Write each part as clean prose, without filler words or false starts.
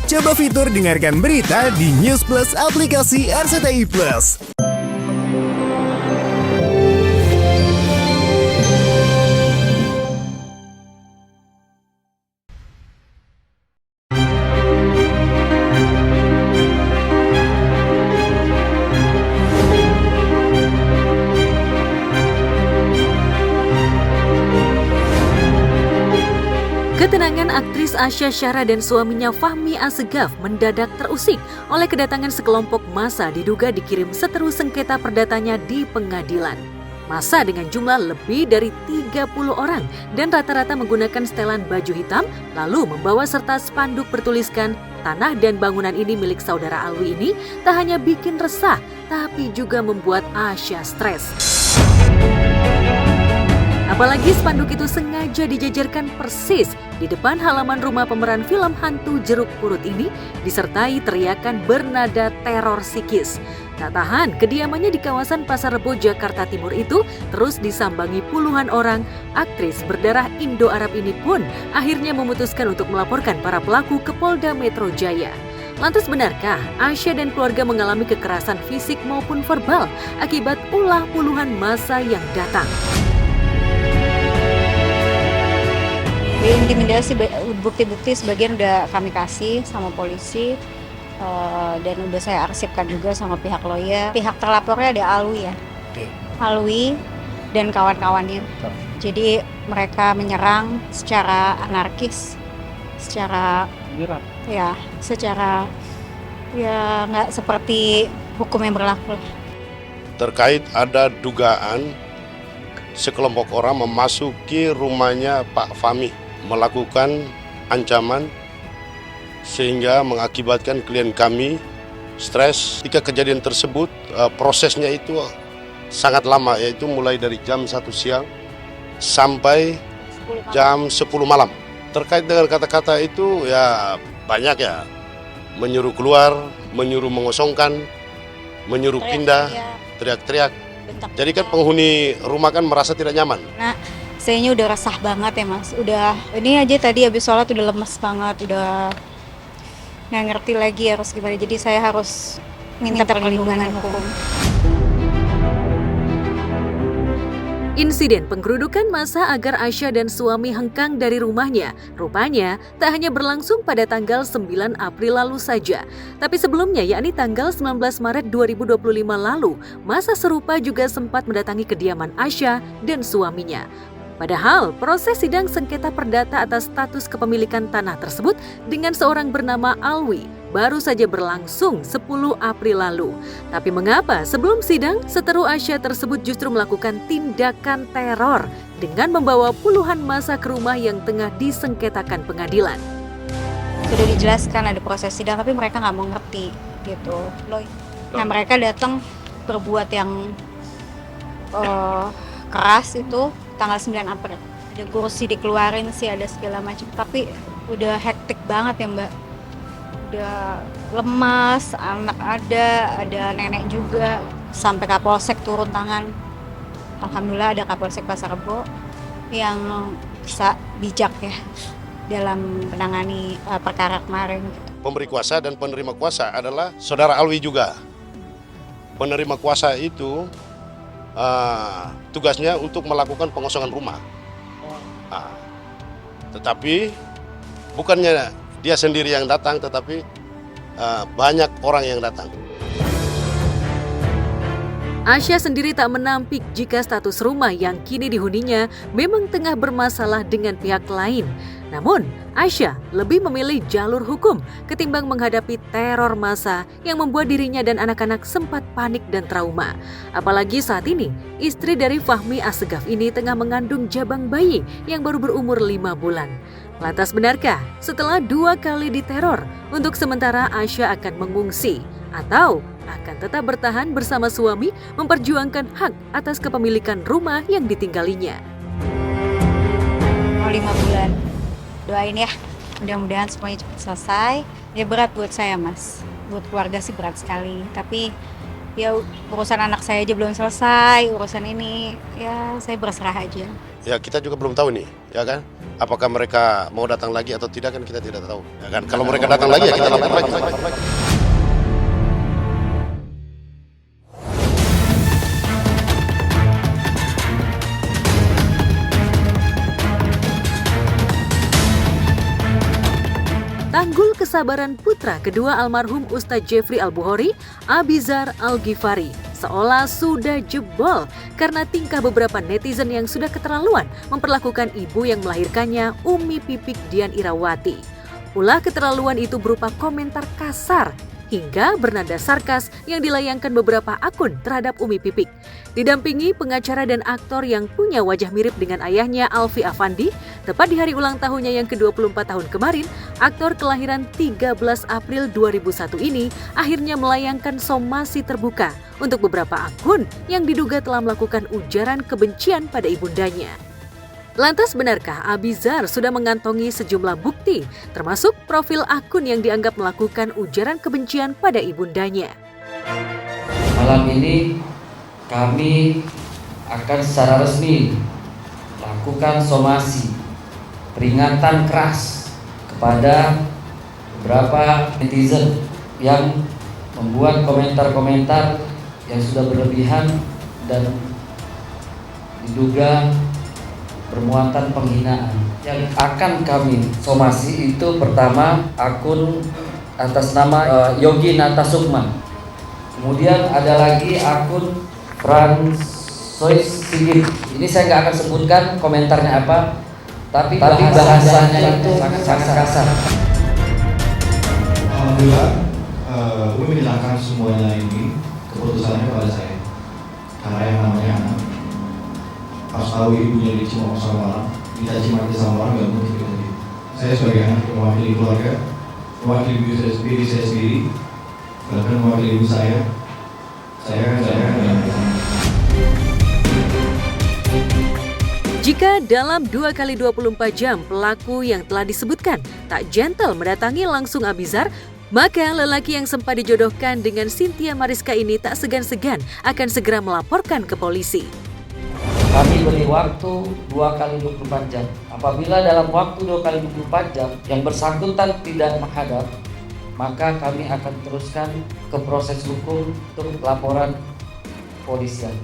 Coba fitur dengarkan berita di News Plus aplikasi RCTI Plus. Ketenangan aktris Asha Syara dan suaminya Fahmi Assegaf mendadak terusik oleh kedatangan sekelompok massa diduga dikirim seteru sengketa perdatanya di pengadilan. Massa dengan jumlah lebih dari 30 orang dan rata-rata menggunakan setelan baju hitam lalu membawa serta spanduk bertuliskan tanah dan bangunan ini milik saudara Alwi ini tak hanya bikin resah tapi juga membuat Asha stres. Apalagi spanduk itu sengaja dijajarkan persis di depan halaman rumah pemeran film hantu Jeruk Purut ini disertai teriakan bernada teror psikis. Tak tahan, kediamannya di kawasan Pasar Rebo, Jakarta Timur itu terus disambangi puluhan orang. Aktris berdarah Indo-Arab ini pun akhirnya memutuskan untuk melaporkan para pelaku ke Polda Metro Jaya. Lantas benarkah Asha dan keluarga mengalami kekerasan fisik maupun verbal akibat ulah puluhan massa yang datang? Intimidasi, bukti-bukti sebagian udah kami kasih sama polisi dan udah saya arsipkan juga sama pihak lawyer. Pihak terlapornya ada Alwi ya, Alwi dan kawan-kawannya. Jadi mereka menyerang secara anarkis, secara nggak seperti hukum yang berlaku. Terkait ada dugaan sekelompok orang memasuki rumahnya Pak Fahmi, melakukan ancaman sehingga mengakibatkan klien kami stres. Ketika kejadian tersebut prosesnya itu sangat lama, yaitu mulai dari jam 1 siang sampai jam 10 malam. Terkait dengan kata-kata itu ya banyak ya, menyuruh keluar, menyuruh mengosongkan, menyuruh pindah, teriak-teriak. Jadi kan penghuni rumah kan merasa tidak nyaman. Nah, sayanya udah resah banget ya mas. Udah, ini aja tadi habis sholat udah lemes banget, udah nggak ngerti lagi harus gimana. Jadi saya harus minta perlindungan hukum. Insiden penggerudukan massa agar Asha dan suami hengkang dari rumahnya rupanya tak hanya berlangsung pada tanggal 9 April lalu saja. Tapi sebelumnya yakni tanggal 19 Maret 2025 lalu, massa serupa juga sempat mendatangi kediaman Asha dan suaminya. Padahal proses sidang sengketa perdata atas status kepemilikan tanah tersebut dengan seorang bernama Alwi baru saja berlangsung 10 April lalu. Tapi mengapa sebelum sidang, seteru Asha tersebut justru melakukan tindakan teror dengan membawa puluhan massa ke rumah yang tengah disengketakan pengadilan? Sudah dijelaskan ada proses sidang, tapi mereka nggak mau ngerti gitu. Nah mereka datang berbuat yang keras itu tanggal 9 April. Ada kursi dikeluarin sih, ada segala macam. Tapi udah hektik banget ya mbak. Udah lemas, anak ada nenek juga. Sampai Kapolsek turun tangan. Alhamdulillah ada Kapolsek Pasar Rebo yang bisa bijak ya dalam menangani perkara kemarin. Pemberi kuasa dan penerima kuasa adalah saudara Alwi juga. Penerima kuasa itu tugasnya untuk melakukan pengosongan rumah. Tetapi bukannya dia sendiri yang datang, tetapi banyak orang yang datang. Asha sendiri tak menampik jika status rumah yang kini dihuninya memang tengah bermasalah dengan pihak lain. Namun, Asha lebih memilih jalur hukum ketimbang menghadapi teror massa yang membuat dirinya dan anak-anak sempat panik dan trauma. Apalagi saat ini, istri dari Fahmi Assegaf ini tengah mengandung jabang bayi yang baru berumur 5 bulan. Lantas benarkah setelah 2 kali diteror, untuk sementara Asha akan mengungsi atau akan tetap bertahan bersama suami memperjuangkan hak atas kepemilikan rumah yang ditinggalinya? Mau 5 bulan. Doain ya, mudah-mudahan semuanya cepat selesai. Ya berat buat saya mas, buat keluarga sih berat sekali. Tapi ya urusan anak saya aja belum selesai, urusan ini ya saya berserah aja. Ya kita juga belum tahu nih, ya kan? Apakah mereka mau datang lagi atau tidak kan kita tidak tahu. Ya kan? Kalau mereka datang lagi ya kita lapor lagi. Tanggul kesabaran putra kedua almarhum Ustadz Jeffrey Al-Bukhari, Abizar Al-Ghifari, seolah sudah jebol karena tingkah beberapa netizen yang sudah keterlaluan memperlakukan ibu yang melahirkannya, Umi Pipik Dian Irawati. Ulah keterlaluan itu berupa komentar kasar hingga bernada sarkas yang dilayangkan beberapa akun terhadap Umi Pipik. Didampingi pengacara dan aktor yang punya wajah mirip dengan ayahnya Alfi Afandi, tepat di hari ulang tahunnya yang ke-24 tahun kemarin, aktor kelahiran 13 April 2001 ini akhirnya melayangkan somasi terbuka untuk beberapa akun yang diduga telah melakukan ujaran kebencian pada ibundanya. Lantas benarkah Abizar sudah mengantongi sejumlah bukti, termasuk profil akun yang dianggap melakukan ujaran kebencian pada ibundanya? Malam ini kami akan secara resmi lakukan somasi peringatan keras kepada beberapa netizen yang membuat komentar-komentar yang sudah berlebihan dan diduga bermuatan penghinaan. Yang akan kami somasi itu pertama akun atas nama Yogi Nata Sukma. Kemudian ada lagi akun Fransois Sigit. Ini saya nggak akan sebutkan komentarnya apa, tapi bahasanya itu sangat kasar. Alhamdulillah, Umi menyerahkan semuanya ini keputusannya kepada saya. Karena yang namanya anak, pas tahu ibunya dicemooh sama orang, dicaci maki sama orang, nggak mungkin seperti itu. Saya sebagai anak mewakili keluarga, mewakili diri saya sendiri, bahkan mewakili ibu saya Jika dalam 2x24 jam pelaku yang telah disebutkan tak gentle mendatangi langsung Abizar, maka lelaki yang sempat dijodohkan dengan Cynthia Mariska ini tak segan-segan akan segera melaporkan ke polisi. Kami beri waktu 2x24 jam. Apabila dalam waktu 2x24 jam yang bersangkutan tidak menghadap, maka kami akan teruskan ke proses hukum untuk laporan polisian.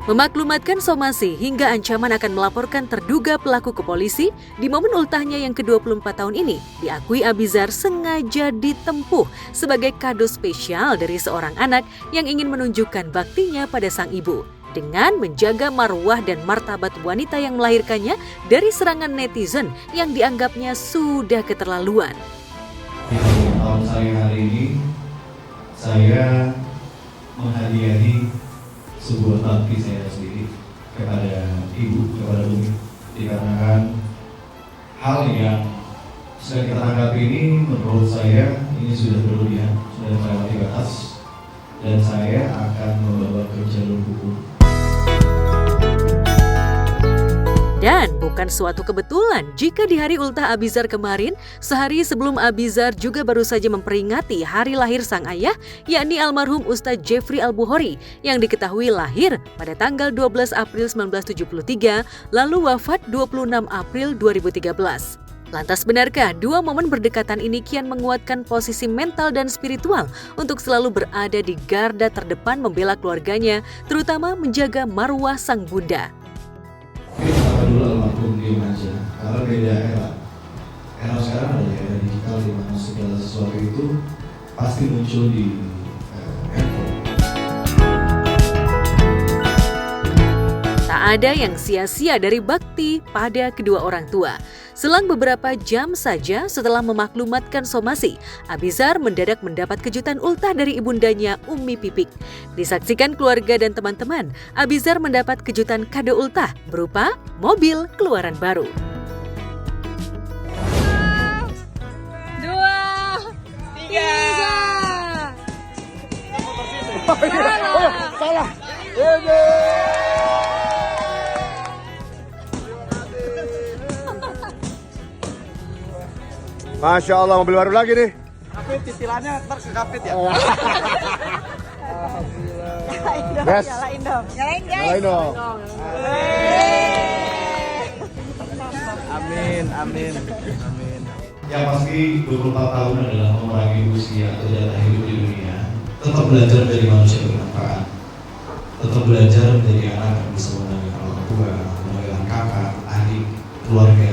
Memaklumatkan somasi hingga ancaman akan melaporkan terduga pelaku ke polisi, di momen ultahnya yang ke-24 tahun ini, diakui Abizar sengaja ditempuh sebagai kado spesial dari seorang anak yang ingin menunjukkan baktinya pada sang ibu, dengan menjaga marwah dan martabat wanita yang melahirkannya dari serangan netizen yang dianggapnya sudah keterlaluan. Di tahun saya hari ini, saya menghadiahi sebuah bakti saya sendiri kepada ibu, kepada Umi, dikarenakan hal yang sedang kita tanggapi ini menurut saya ini sudah berlebihan, sudah melewati batas, dan saya akan membawa ke jalur hukum. Dan bukan suatu kebetulan jika di hari ultah Abizar kemarin, sehari sebelum Abizar juga baru saja memperingati hari lahir sang ayah, yakni almarhum Ustadz Jeffrey Al-Bukhari, yang diketahui lahir pada tanggal 12 April 1973, lalu wafat 26 April 2013. Lantas benarkah dua momen berdekatan ini kian menguatkan posisi mental dan spiritual untuk selalu berada di garda terdepan membela keluarganya, terutama menjaga marwah sang bunda? Dulu almarhum diem aja, karena beda era. Era sekarang adalah era digital di mana segala sesuatu itu pasti muncul di handphone. Tak ada yang sia-sia dari bakti pada kedua orang tua. Selang beberapa jam saja setelah memaklumatkan somasi, Abizar mendadak mendapat kejutan ultah dari ibundanya Umi Pipik. Disaksikan keluarga dan teman-teman, Abizar mendapat kejutan kado ultah berupa mobil keluaran baru. 2, 3. Salah. Masya Allah, mobil baru lagi nih. Tapi cicilannya ntar ke kapit ya? Alhamdulillah. Yes. Nyalain dong. Nyalain dong. Amin, amin, amin. Yang pasti 24 tahun adalah memerangi usia atau jatah hidup di dunia. Tetap belajar menjadi manusia bermanfaat. Tetap belajar menjadi anak yang bisa mengenal orang tua, mengenal kakak, adik, keluarga,